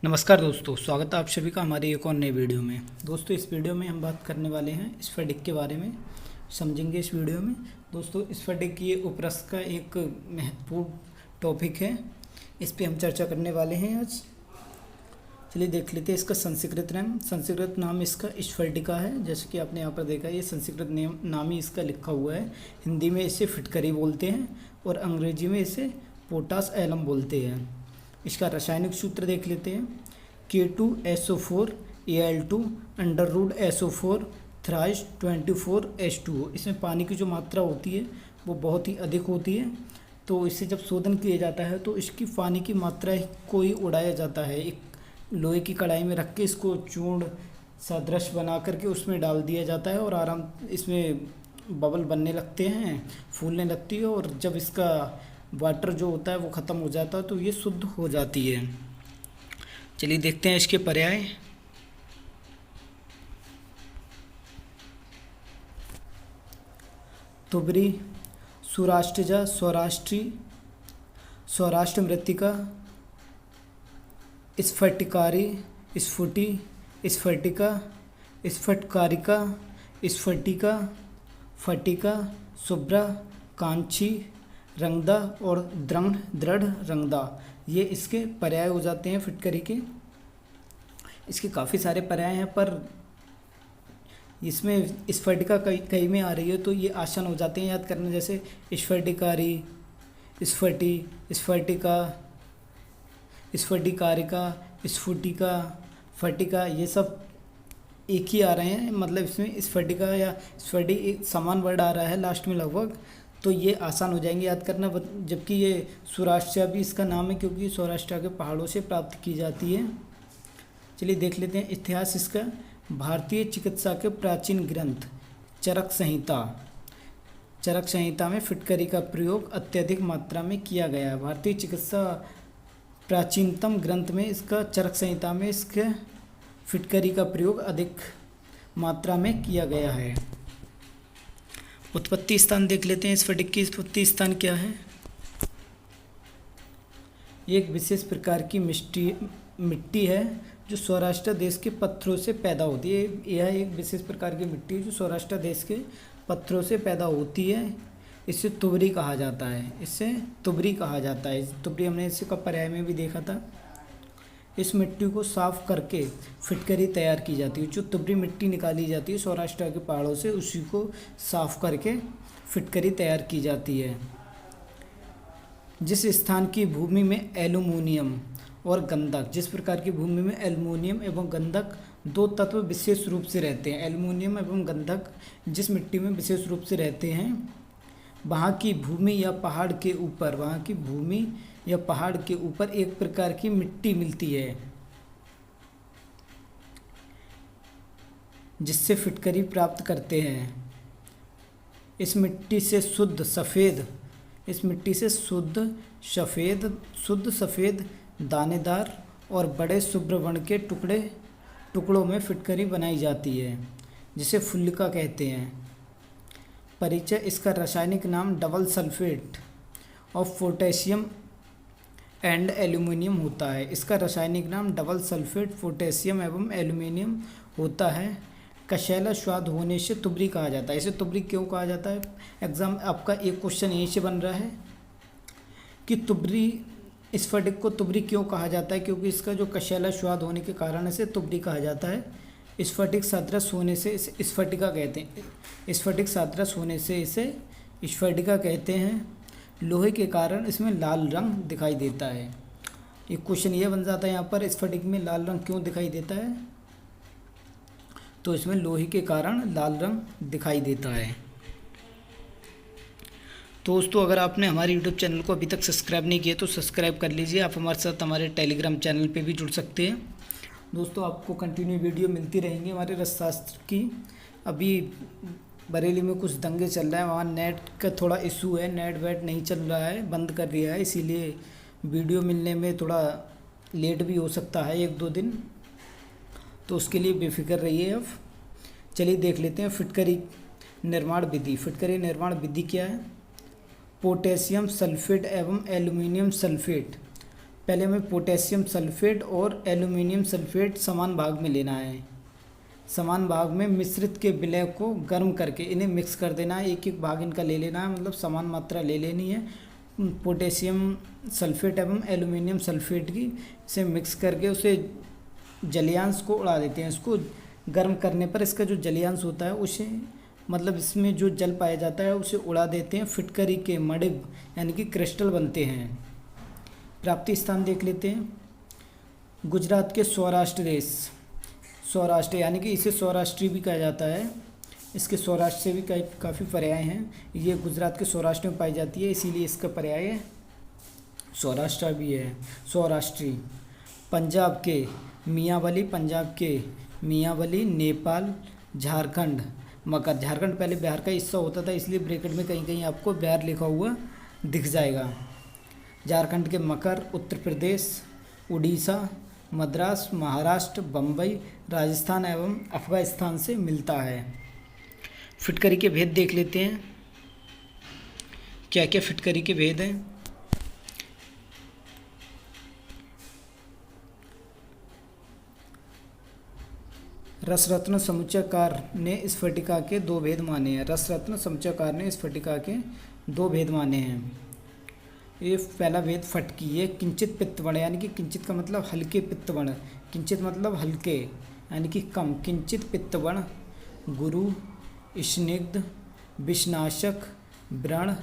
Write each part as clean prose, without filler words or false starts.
नमस्कार दोस्तों, स्वागत है आप सभी का हमारी एक और नई वीडियो में। दोस्तों, इस वीडियो में हम बात करने वाले हैं स्फटिक के बारे में, समझेंगे इस वीडियो में। दोस्तों, स्फटिक ये उपरस का एक महत्वपूर्ण टॉपिक है, इस पे हम चर्चा करने वाले हैं आज। चलिए देख लेते हैं इसका संस्कृत नाम इसका स्फटिका है। जैसे कि आपने यहाँ पर देखा, ये संस्कृत नाम ही इसका लिखा हुआ है। हिंदी में इसे फिटकरी बोलते हैं और अंग्रेजी में इसे पोटास एलम बोलते हैं। इसका रासायनिक सूत्र देख लेते हैं। K2SO4 Al2 √SO4 thrice 24H2O। इसमें पानी की जो मात्रा होती है वो बहुत ही अधिक होती है, तो इसे जब शोधन किया जाता है तो इसकी पानी की मात्रा को ही उड़ाया जाता है। एक लोहे की कढ़ाई में रख के इसको चूर्ण सदृश बना करके उसमें डाल दिया जाता है और आराम इसमें बबल बनने लगते हैं, फूलने लगती है, और जब इसका वाटर जो होता है वो ख़त्म हो जाता है तो ये शुद्ध हो जाती है। चलिए देखते हैं इसके पर्याय। तुबरी, सुराष्ट्रजा, स्वराष्ट्री, स्वराष्ट्र मृत्तिका, स्फटिकारी, स्फुटी, स्फटिका, स्फटकारिका, स्फटिका, फटिका, शुभ्रा, कांची, रंगदा और दृढ़ रंगदा, ये इसके पर्याय हो जाते हैं फिटकरी के। इसके काफ़ी सारे पर्याय हैं, पर इसमें स्फटिका कई में आ रही है तो ये आसान हो जाते हैं याद करना। जैसे स्फटिकारी, स्फटी, स्फटिका, स्फटिकारिका, स्फुटिका, फटिका, ये सब एक ही आ रहे हैं। मतलब इसमें स्फटिका या स्फटी एक समान वर्ड आ रहा है लास्ट में लगभग, तो ये आसान हो जाएंगे याद करना। जबकि ये सौराष्ट्र भी इसका नाम है क्योंकि सौराष्ट्र के पहाड़ों से प्राप्त की जाती है। चलिए देख लेते हैं इतिहास इसका। भारतीय चिकित्सा के प्राचीन ग्रंथ चरक संहिता, चरक संहिता में फिटकरी का प्रयोग अत्यधिक मात्रा में किया गया है। भारतीय चिकित्सा प्राचीनतम ग्रंथ में इसका चरक संहिता में इसके फिटकरी का प्रयोग अधिक मात्रा में किया गया है। उत्पत्ति स्थान देख लेते हैं। इस स्फटिक की उत्पत्ति स्थान क्या है? एक विशेष प्रकार की मिट्टी है जो सौराष्ट्र देश के पत्थरों से पैदा होती है। यह एक विशेष प्रकार की मिट्टी है जो सौराष्ट्र देश के पत्थरों से पैदा होती है। इसे तुबरी कहा जाता है। इसे तुबरी कहा जाता है। तुबरी हमने इसका पर्याय में भी देखा था। इस मिट्टी को साफ करके फिटकरी तैयार की जाती है। जो तुबरी मिट्टी निकाली जाती है सौराष्ट्र के पहाड़ों से, उसी को साफ करके फिटकरी तैयार की जाती है। जिस स्थान की भूमि में एल्युमिनियम और गंधक, जिस प्रकार की भूमि में एल्युमिनियम एवं गंधक दो तत्व विशेष रूप से रहते हैं, एल्युमिनियम एवं गंधक जिस मिट्टी में विशेष रूप से रहते हैं, वहाँ की भूमि या पहाड़ के ऊपर, वहाँ की भूमि या पहाड़ के ऊपर एक प्रकार की मिट्टी मिलती है जिससे फिटकरी प्राप्त करते हैं। इस मिट्टी से शुद्ध सफ़ेद दानेदार और बड़े शुभ्र के टुकड़ों में फिटकरी बनाई जाती है जिसे फुल्लिका कहते हैं। परिचय। इसका रासायनिक नाम double sulphate of potassium and aluminium होता है। इसका रासायनिक नाम डबल सल्फेट पोटेशियम एवं एल्यूमिनियम होता है। कशैला स्वाद होने से तुबरी कहा जाता है। इसे तुबरी क्यों कहा जाता है? एग्जाम आपका एक क्वेश्चन यहीं से बन रहा है कि तुबरी, स्फटिक को तुबरी क्यों कहा जाता है? क्योंकि इसका जो कशैला स्वाद होने के कारण इसे तुबरी कहा जाता है। स्फटिक सदृश होने से इसे स्फटिका कहते हैं। स्फटिक सदृश होने से इसे स्फटिका कहते हैं। लोहे के कारण इसमें लाल रंग दिखाई देता है। एक क्वेश्चन ये बन जाता है यहाँ पर, स्फटिक में लाल रंग क्यों दिखाई देता है? तो इसमें लोहे के कारण लाल रंग दिखाई देता है। दोस्तों, अगर आपने हमारे यूट्यूब चैनल को अभी तक सब्सक्राइब नहीं किया तो सब्सक्राइब कर लीजिए। आप हमारे साथ हमारे टेलीग्राम चैनल पे भी जुड़ सकते हैं। दोस्तों, आपको कंटिन्यू वीडियो मिलती रहेंगी हमारे रसशास्त्र की। अभी बरेली में कुछ दंगे चल रहे हैं, वहाँ नेट का थोड़ा इशू है, नेट वेट नहीं चल रहा है, बंद कर दिया है, इसीलिए वीडियो मिलने में थोड़ा लेट भी हो सकता है 1-2 दिन, तो उसके लिए बेफिक्र रहिए। अब चलिए देख लेते हैं फिटकरी निर्माण विधि। फिटकरी निर्माण विधि क्या है? पोटेशियम सल्फेट एवं एल्युमिनियम सल्फेट पहले हमें पोटेशियम सल्फेट और एल्यूमिनियम सल्फेट समान भाग में लेना है। समान भाग में मिश्रित के विलय को गर्म करके इन्हें मिक्स कर देना है। एक एक भाग इनका ले लेना है, मतलब समान मात्रा ले लेनी है पोटेशियम सल्फेट एवं एल्यूमिनियम सल्फेट की। इसे मिक्स करके उसे जलीयांश को उड़ा देते हैं। इसको गर्म करने पर इसका जो जलीयांश होता है उसे, मतलब इसमें जो जल पाया जाता है उसे उड़ा देते हैं। फिटकरी के मणिक यानी कि क्रिस्टल बनते हैं। प्राप्ति स्थान देख लेते हैं। गुजरात के सौराष्ट्र देश, सौराष्ट्र यानी कि इसे सौराष्ट्री भी कहा जाता है। इसके सौराष्ट्र से भी काफ़ी पर्याय हैं। ये गुजरात के सौराष्ट्र में पाई जाती है, इसीलिए इसका पर्याय सौराष्ट्र भी है, सौराष्ट्री। पंजाब के मियाँवाली, पंजाब के मियाँवाली, नेपाल, झारखंड मकर। झारखंड पहले बिहार का हिस्सा होता था, इसलिए ब्रैकेट में कहीं कहीं आपको बिहार लिखा हुआ दिख जाएगा। झारखंड के मकर। उत्तर प्रदेश, उड़ीसा, मद्रास, महाराष्ट्र, बम्बई, राजस्थान एवं अफगानिस्तान से मिलता है। फिटकरी के भेद देख लेते हैं। क्या क्या फिटकरी के भेद हैं। रसरत्न समुच्चयकार ने स्फटिका के 2 भेद माने हैं। रसरत्न समुच्चयकार ने स्फटिका के 2 भेद माने हैं। ये पहला भेद फटकी, ये किंचित पित्तवर्ण यानी कि किंचित का मतलब हल्के पित्तवर्ण, किंचित मतलब हल्के यानी कि कम। किंचित पित्तवर्ण गुरु, स्निग्ध, विषनाशक, व्रण,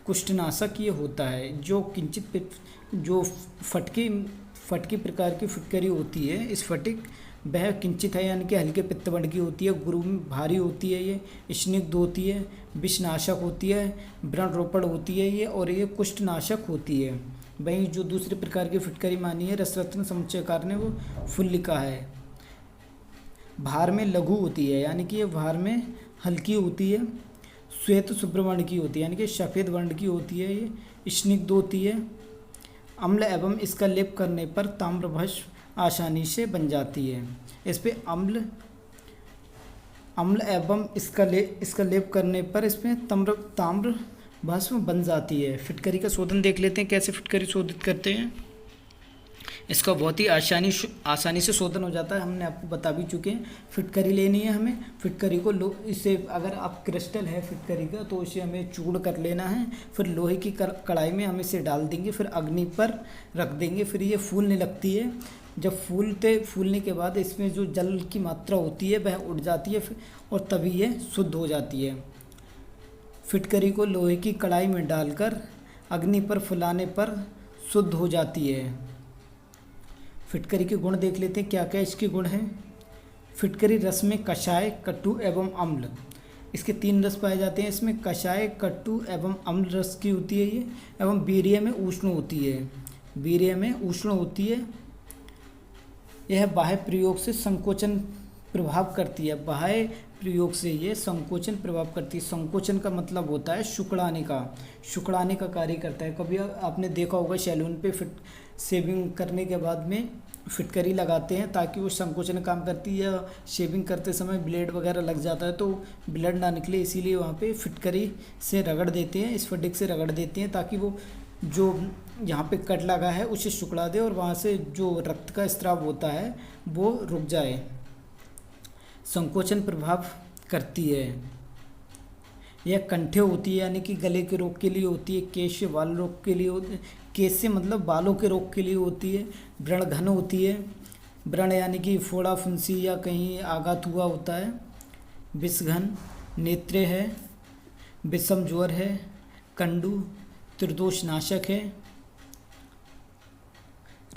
कुष्ठनाशक ये होता है। जो किंचित पित्त, जो फटकी प्रकार की फिटकरी होती है स्फटिक, वह किंचित है यानी कि हल्के पित्तवर्ण की होती है। गुरु में भारी होती है, ये स्निग्ध होती है, विषनाशक होती है, व्रण रोपण होती है ये, और ये कुष्ठनाशक होती है। वहीं जो दूसरे प्रकार की फिटकरी मानी है रसरत्न समुच्चयकार ने, वो फुल्लिका है। भार में लघु होती है यानी कि ये भार में हल्की होती है। श्वेत शुभ्र वर्ण की होती है यानी कि सफ़ेद वर्ण की होती है। ये स्निग्ध होती है। अम्ल एवं इसका लेप करने पर ताम्रभस्म आसानी से बन जाती है। इस पे अम्ल एवं इसका लेप करने पर इसमें ताम्र भस्म बन जाती है। फिटकरी का शोधन देख लेते हैं, कैसे फिटकरी शोधित करते हैं। इसका बहुत ही आसानी से शोधन हो जाता है, हमने आपको बता भी चुके हैं। फिटकरी लेनी है हमें। फिटकरी को इसे अगर आप क्रिस्टल है फिटकरी का तो इसे हमें चूर्ण कर लेना है। फिर लोहे की कढ़ाई में हम इसे डाल देंगे, फिर अग्नि पर रख देंगे। फिर ये फूलने लगती है। जब फूलने के बाद इसमें जो जल की मात्रा होती है वह उड़ जाती है और तभी ये शुद्ध हो जाती है। फिटकरी को लोहे की कढ़ाई में डालकर अग्नि पर फुलाने पर शुद्ध हो जाती है। फिटकरी के गुण देख लेते हैं, क्या क्या इसके गुण हैं। फिटकरी रस में कषाय, कटु एवं अम्ल, इसके 3 रस पाए जाते हैं। इसमें कषाय, कटु एवं अम्ल रस की होती है ये, एवं वीर्य में उष्ण होती है। वीर्य में उष्ण होती है। यह बाह्य प्रयोग से संकोचन प्रभाव करती है। बाह्य प्रयोग से ये संकोचन प्रभाव करती है। संकोचन का मतलब होता है सुकड़ाने का कार्य करता है। कभी आपने देखा होगा सैलून पे शेविंग करने के बाद में फिटकरी लगाते हैं ताकि वो संकोचन काम करती है, या शेविंग करते समय ब्लेड वगैरह लग जाता है तो ब्लड ना निकले, इसीलिए वहाँ पे फिटकरी से रगड़ देते हैं, स्फटिक से रगड़ देते हैं ताकि वो जो यहाँ पे कट लगा है उसे सुकड़ा दे और वहाँ से जो रक्त का स्राव होता है वो रुक जाए। संकोचन प्रभाव करती है। यह कंठे होती है यानी कि गले के रोग के लिए होती है। केश से बाल रोग के लिए होती है। केश से मतलब बालों के रोग के लिए होती है। व्रण घन होती है। व्रण यानी कि फोड़ा फुंसी या कहीं आघात हुआ होता है। विषघन, नेत्रे है, विषम ज्वर है, कंडू, त्रिदोषनाशक है,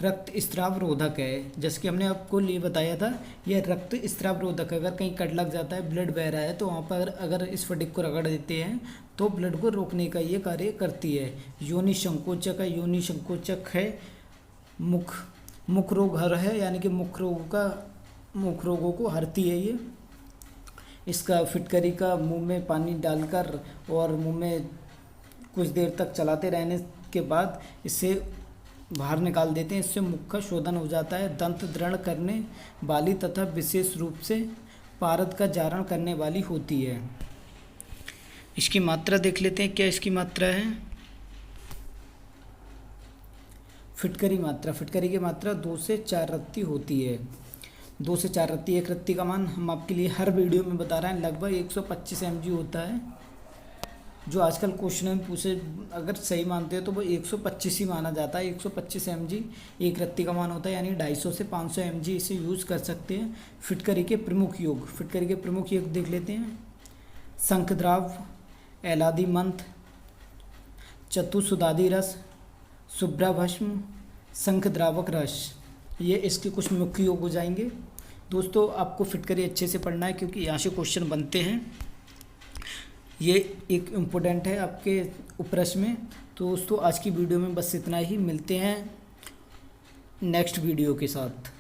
रक्त स्राव रोधक है। जैसे कि हमने आपको लिए बताया था, यह रक्त स्राव रोधक है। अगर कहीं कट लग जाता है, ब्लड बह रहा है तो वहाँ पर अगर इस फटिक को रगड़ देते हैं तो ब्लड को रोकने का ये कार्य करती है। योनि संकोचक है। योनि संकोचक है। मुख रोग हर है यानी कि मुख रोगों को हरती है ये। इसका फिटकरी का मुंह में पानी डालकर और मुंह में कुछ देर तक चलाते रहने के बाद इसे बाहर निकाल देते हैं। इससे मुख का शोधन हो जाता है। दंत दृढ़ करने वाली तथा विशेष रूप से पारद का जारण करने वाली होती है। इसकी मात्रा देख लेते हैं, क्या इसकी मात्रा है। फिटकरी मात्रा, फिटकरी की मात्रा 2 से 4 रत्ती होती है। 2 से 4 रत्ती, एक रत्ती का मान हम आपके लिए हर वीडियो में बता रहे हैं, लगभग 125 mg होता है। जो आजकल क्वेश्चन में पूछे, अगर सही मानते हो तो वो 125 ही माना जाता है। 125 mg एक रत्ती का मान होता है, यानी 250 से 500 mg इसे यूज़ कर सकते हैं। फिटकरी के प्रमुख योग, फिटकरी के प्रमुख योग देख लेते हैं। शंखद्राव, एलादी मंत्र, चतुसुधादि रस, शुभ्रभस्म, शंखद्रावक रस, ये इसके कुछ मुख्य योग हो जाएंगे। दोस्तों आपको फिटकरी अच्छे से पढ़ना है क्योंकि यहाँ से क्वेश्चन बनते हैं। ये एक इम्पोर्टेंट है आपके उपप्रश्न में। तो दोस्तों आज की वीडियो में बस इतना ही, मिलते हैं नेक्स्ट वीडियो के साथ।